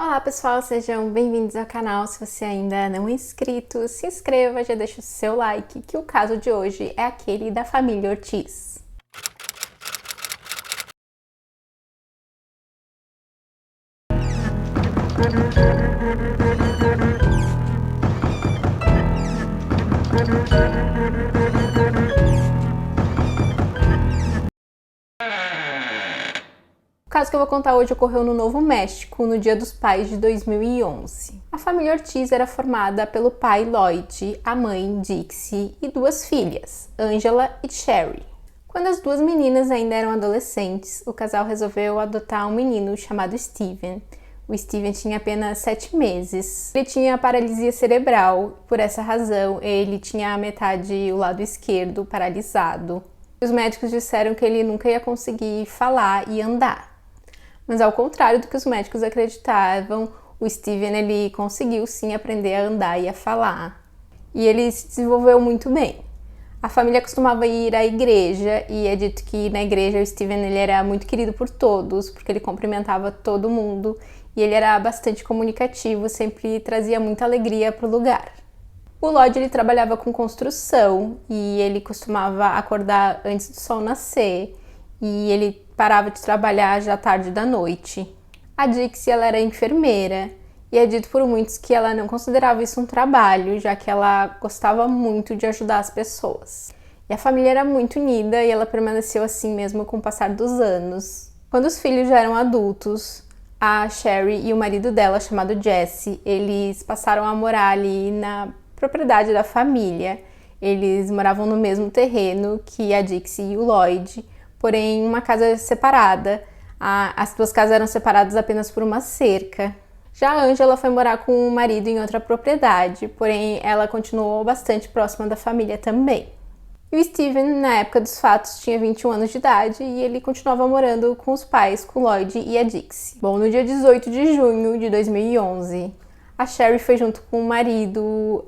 Olá pessoal, sejam bem-vindos ao canal. Se você ainda não é inscrito, se inscreva, já deixa o seu like, que o caso de hoje é aquele da família Ortiz. O caso que eu vou contar hoje ocorreu no Novo México, no Dia dos Pais de 2011. A família Ortiz era formada pelo pai Lloyd, a mãe Dixie e duas filhas, Angela e Sherry. Quando as duas meninas ainda eram adolescentes, o casal resolveu adotar um menino chamado Steven. O Steven tinha apenas 7 meses. Ele tinha paralisia cerebral, por essa razão ele tinha a metade, o lado esquerdo, paralisado. Os médicos disseram que ele nunca ia conseguir falar e andar. Mas ao contrário do que os médicos acreditavam, o Steven ele conseguiu sim aprender a andar e a falar. E ele se desenvolveu muito bem. A família costumava ir à igreja e é dito que na igreja o Steven ele era muito querido por todos, porque ele cumprimentava todo mundo e ele era bastante comunicativo, sempre trazia muita alegria para o lugar. O Lloyd ele trabalhava com construção e ele costumava acordar antes do sol nascer e ele parava de trabalhar já tarde da noite. A Dixie ela era enfermeira e é dito por muitos que ela não considerava isso um trabalho, já que ela gostava muito de ajudar as pessoas. E a família era muito unida e ela permaneceu assim mesmo com o passar dos anos. Quando os filhos já eram adultos, a Sherry e o marido dela, chamado Jesse, eles passaram a morar ali na propriedade da família. Eles moravam no mesmo terreno que a Dixie e o Lloyd, porém uma casa separada. As duas casas eram separadas apenas por uma cerca. Já a Angela foi morar com o marido em outra propriedade, porém ela continuou bastante próxima da família também. E o Steven, na época dos fatos, tinha 21 anos de idade e ele continuava morando com os pais, com Lloyd e a Dixie. Bom, no dia 18 de junho de 2011, a Sherry foi junto com o marido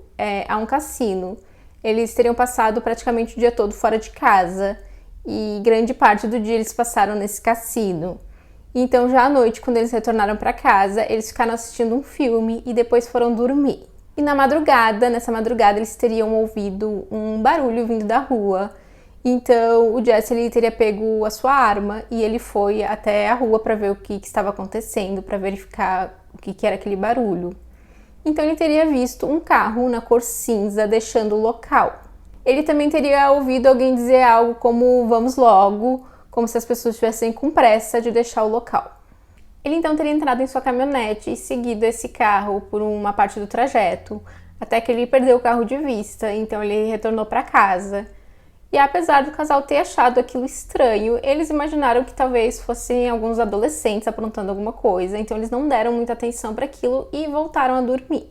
a um cassino. Eles teriam passado praticamente o dia todo fora de casa e grande parte do dia eles passaram nesse cassino. Então, já à noite, quando eles retornaram para casa, eles ficaram assistindo um filme e depois foram dormir. E nessa madrugada, eles teriam ouvido um barulho vindo da rua. Então, o Jesse ele teria pego a sua arma e ele foi até a rua para ver o que estava acontecendo, para verificar o que era aquele barulho. Então, ele teria visto um carro na cor cinza deixando o local. Ele também teria ouvido alguém dizer algo como "vamos logo", como se as pessoas estivessem com pressa de deixar o local. Ele então teria entrado em sua caminhonete e seguido esse carro por uma parte do trajeto, até que ele perdeu o carro de vista, então ele retornou para casa. E apesar do casal ter achado aquilo estranho, eles imaginaram que talvez fossem alguns adolescentes aprontando alguma coisa, então eles não deram muita atenção para aquilo e voltaram a dormir.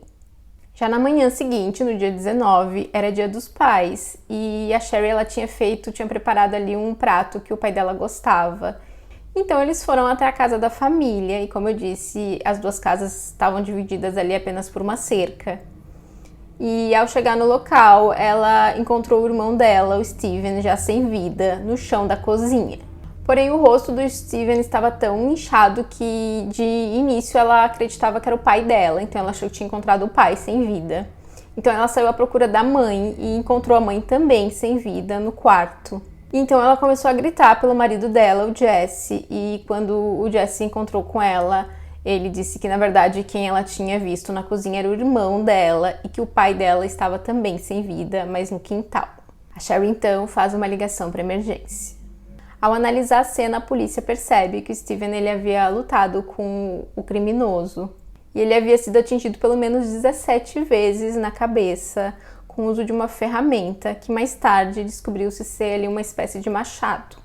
Já na manhã seguinte, no dia 19, era dia dos pais e a Sherry ela tinha preparado ali um prato que o pai dela gostava. Então eles foram até a casa da família e, como eu disse, as duas casas estavam divididas ali apenas por uma cerca. E ao chegar no local, ela encontrou o irmão dela, o Steven, já sem vida, no chão da cozinha. Porém, o rosto do Steven estava tão inchado que, de início, ela acreditava que era o pai dela. Então, ela achou que tinha encontrado o pai sem vida. Então, ela saiu à procura da mãe e encontrou a mãe também sem vida no quarto. Então, ela começou a gritar pelo marido dela, o Jesse. E quando o Jesse se encontrou com ela, ele disse que, na verdade, quem ela tinha visto na cozinha era o irmão dela e que o pai dela estava também sem vida, mas no quintal. A Sherry, então, faz uma ligação para emergência. Ao analisar a cena, a polícia percebe que o Steven ele havia lutado com o criminoso e ele havia sido atingido pelo menos 17 vezes na cabeça com o uso de uma ferramenta que mais tarde descobriu-se ser ali uma espécie de machado.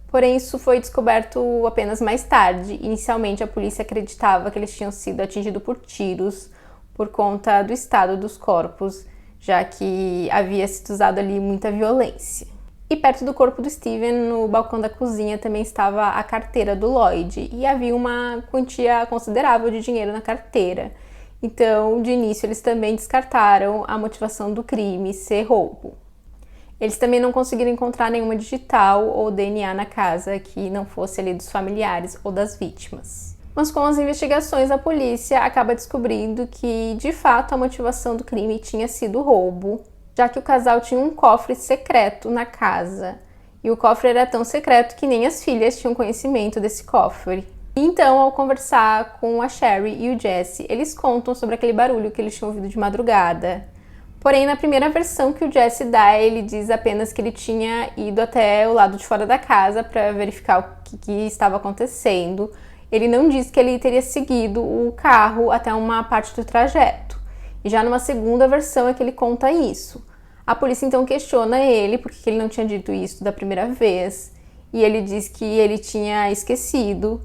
Porém, isso foi descoberto apenas mais tarde. Inicialmente, a polícia acreditava que eles tinham sido atingidos por tiros por conta do estado dos corpos, já que havia sido usado ali muita violência. E perto do corpo do Steven, no balcão da cozinha, também estava a carteira do Lloyd e havia uma quantia considerável de dinheiro na carteira. Então, de início, eles também descartaram a motivação do crime ser roubo. Eles também não conseguiram encontrar nenhuma digital ou DNA na casa que não fosse ali dos familiares ou das vítimas. Mas com as investigações, a polícia acaba descobrindo que, de fato, a motivação do crime tinha sido roubo, já que o casal tinha um cofre secreto na casa. E o cofre era tão secreto que nem as filhas tinham conhecimento desse cofre. Então, ao conversar com a Sherry e o Jesse, eles contam sobre aquele barulho que eles tinham ouvido de madrugada. Porém, na primeira versão que o Jesse dá, ele diz apenas que ele tinha ido até o lado de fora da casa para verificar o que estava acontecendo. Ele não diz que ele teria seguido o carro até uma parte do trajeto. E já numa segunda versão é que ele conta isso. A polícia então questiona ele porque ele não tinha dito isso da primeira vez. E ele diz que ele tinha esquecido.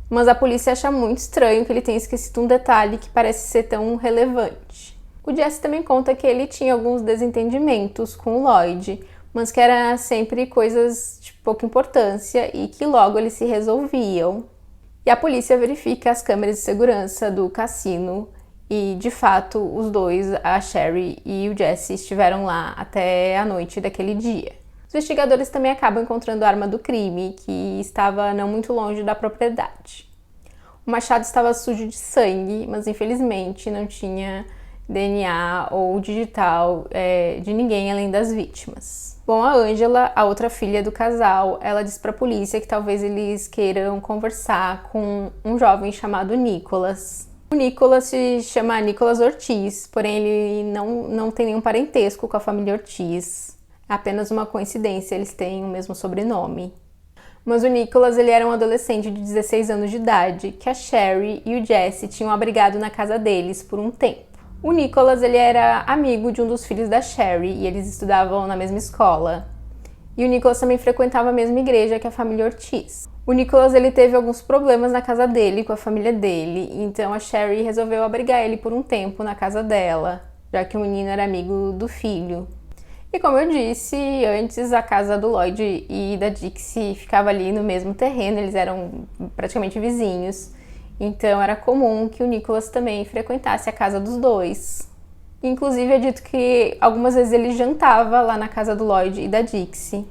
Mas a polícia acha muito estranho que ele tenha esquecido um detalhe que parece ser tão relevante. O Jesse também conta que ele tinha alguns desentendimentos com o Lloyd, mas que eram sempre coisas de pouca importância e que logo eles se resolviam. E a polícia verifica as câmeras de segurança do cassino e, de fato, os dois, a Sherry e o Jesse, estiveram lá até a noite daquele dia. Os investigadores também acabam encontrando a arma do crime, que estava não muito longe da propriedade. O machado estava sujo de sangue, mas infelizmente não tinha DNA ou digital de ninguém além das vítimas. Bom, a Angela, a outra filha do casal, ela diz para a polícia que talvez eles queiram conversar com um jovem chamado Nicholas. O Nicholas se chama Nicholas Ortiz, porém ele não tem nenhum parentesco com a família Ortiz. É apenas uma coincidência, eles têm o mesmo sobrenome. Mas o Nicholas, ele era um adolescente de 16 anos de idade que a Sherry e o Jesse tinham abrigado na casa deles por um tempo. O Nicholas, ele era amigo de um dos filhos da Sherry e eles estudavam na mesma escola. E o Nicholas também frequentava a mesma igreja que a família Ortiz. O Nicholas, ele teve alguns problemas na casa dele, com a família dele, então a Sherry resolveu abrigar ele por um tempo na casa dela, já que o menino era amigo do filho. E como eu disse antes, a casa do Lloyd e da Dixie ficava ali no mesmo terreno, eles eram praticamente vizinhos. Então era comum que o Nicholas também frequentasse a casa dos dois. Inclusive é dito que algumas vezes ele jantava lá na casa do Lloyd e da Dixie.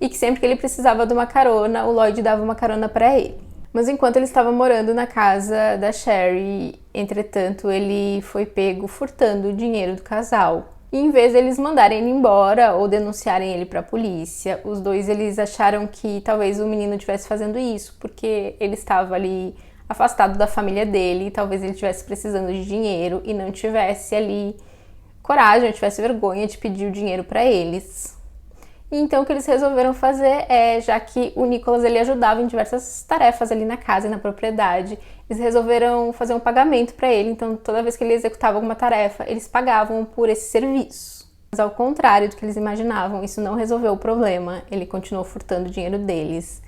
E que sempre que ele precisava de uma carona, o Lloyd dava uma carona para ele. Mas enquanto ele estava morando na casa da Sherry, entretanto, ele foi pego furtando o dinheiro do casal. E em vez de eles mandarem ele embora ou denunciarem ele para a polícia, os dois eles acharam que talvez o menino estivesse fazendo isso porque ele estava ali afastado da família dele, talvez ele estivesse precisando de dinheiro e não tivesse ali coragem, ou tivesse vergonha de pedir o dinheiro para eles. E então o que eles resolveram fazer já que o Nicholas ele ajudava em diversas tarefas ali na casa e na propriedade, eles resolveram fazer um pagamento para ele, então toda vez que ele executava alguma tarefa, eles pagavam por esse serviço. Mas ao contrário do que eles imaginavam, isso não resolveu o problema, ele continuou furtando o dinheiro deles.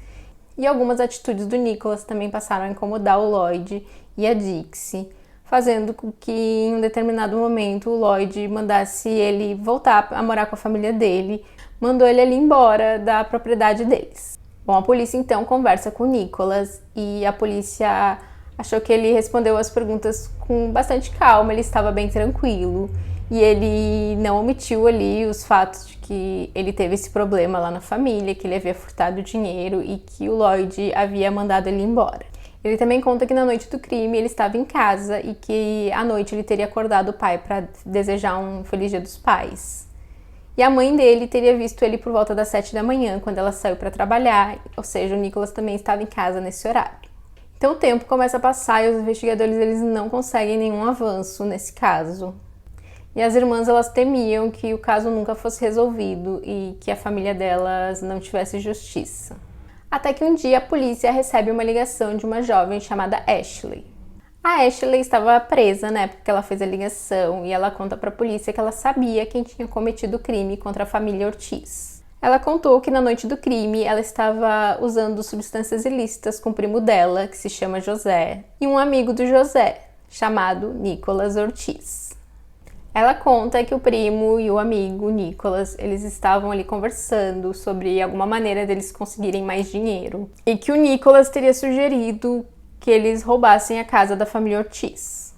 E algumas atitudes do Nicholas também passaram a incomodar o Lloyd e a Dixie, fazendo com que em um determinado momento o Lloyd mandasse ele voltar a morar com a família dele, mandou ele ali embora da propriedade deles. Bom, a polícia então conversa com o Nicholas e a polícia achou que ele respondeu as perguntas com bastante calma, ele estava bem tranquilo. E ele não omitiu ali os fatos de que ele teve esse problema lá na família, que ele havia furtado dinheiro e que o Lloyd havia mandado ele embora. Ele também conta que na noite do crime ele estava em casa e que à noite ele teria acordado o pai para desejar um feliz dia dos pais. E a mãe dele teria visto ele por volta das 7 da manhã, quando ela saiu para trabalhar, ou seja, o Nicholas também estava em casa nesse horário. Então o tempo começa a passar e os investigadores eles não conseguem nenhum avanço nesse caso. E as irmãs, elas temiam que o caso nunca fosse resolvido e que a família delas não tivesse justiça. Até que um dia a polícia recebe uma ligação de uma jovem chamada Ashley. A Ashley estava presa na época que ela fez a ligação e ela conta para a polícia que ela sabia quem tinha cometido o crime contra a família Ortiz. Ela contou que na noite do crime ela estava usando substâncias ilícitas com o primo dela, que se chama José, e um amigo do José, chamado Nicholas Ortiz. Ela conta que o primo e o amigo, Nicholas, eles estavam ali conversando sobre alguma maneira deles conseguirem mais dinheiro. E que o Nicholas teria sugerido que eles roubassem a casa da família Ortiz.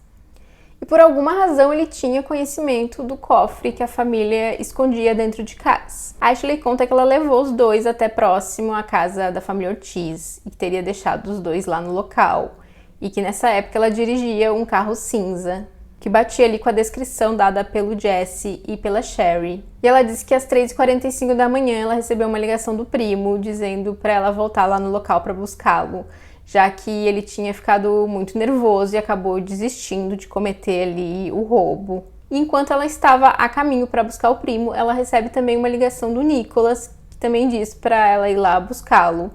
E por alguma razão ele tinha conhecimento do cofre que a família escondia dentro de casa. A Ashley conta que ela levou os dois até próximo à casa da família Ortiz e que teria deixado os dois lá no local. e que nessa época ela dirigia um carro cinza, que batia ali com a descrição dada pelo Jesse e pela Sherry. E ela disse que às 3h45 da manhã ela recebeu uma ligação do primo dizendo para ela voltar lá no local para buscá-lo, já que ele tinha ficado muito nervoso e acabou desistindo de cometer ali o roubo. E enquanto ela estava a caminho para buscar o primo, ela recebe também uma ligação do Nicholas, que também diz para ela ir lá buscá-lo.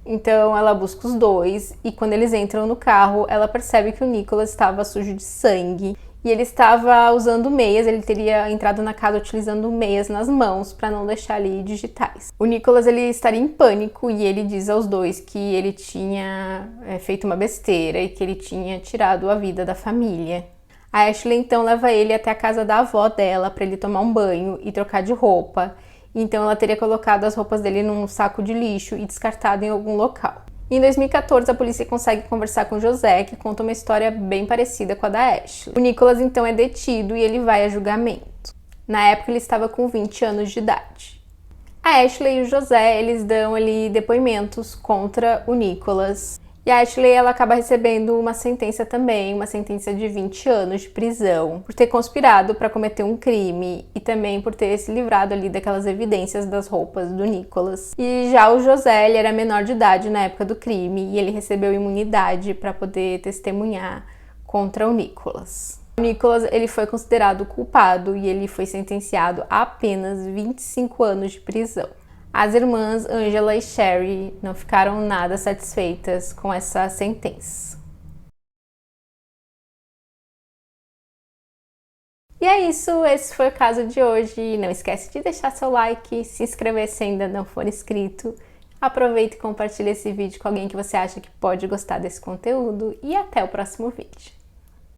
Então ela busca os dois e quando eles entram no carro, ela percebe que o Nicholas estava sujo de sangue e ele estava usando meias, ele teria entrado na casa utilizando meias nas mãos para não deixar ali digitais. O Nicholas ele estaria em pânico e ele diz aos dois que ele tinha feito uma besteira e que ele tinha tirado a vida da família. A Ashley então leva ele até a casa da avó dela para ele tomar um banho e trocar de roupa. Então ela teria colocado as roupas dele num saco de lixo e descartado em algum local. Em 2014, a polícia consegue conversar com José, que conta uma história bem parecida com a da Ashley. O Nicholas então é detido e ele vai a julgamento. Na época ele estava com 20 anos de idade. A Ashley e o José, eles dão ali depoimentos contra o Nicholas. E a Ashley, ela acaba recebendo uma sentença também, uma sentença de 20 anos de prisão, por ter conspirado para cometer um crime e também por ter se livrado ali daquelas evidências das roupas do Nicholas. E já o José, ele era menor de idade na época do crime e ele recebeu imunidade para poder testemunhar contra o Nicholas. O Nicholas, ele foi considerado culpado e ele foi sentenciado a apenas 25 anos de prisão. As irmãs Angela e Sherry não ficaram nada satisfeitas com essa sentença. E é isso, esse foi o caso de hoje. Não esquece de deixar seu like, se inscrever se ainda não for inscrito. Aproveita e compartilha esse vídeo com alguém que você acha que pode gostar desse conteúdo e até o próximo vídeo.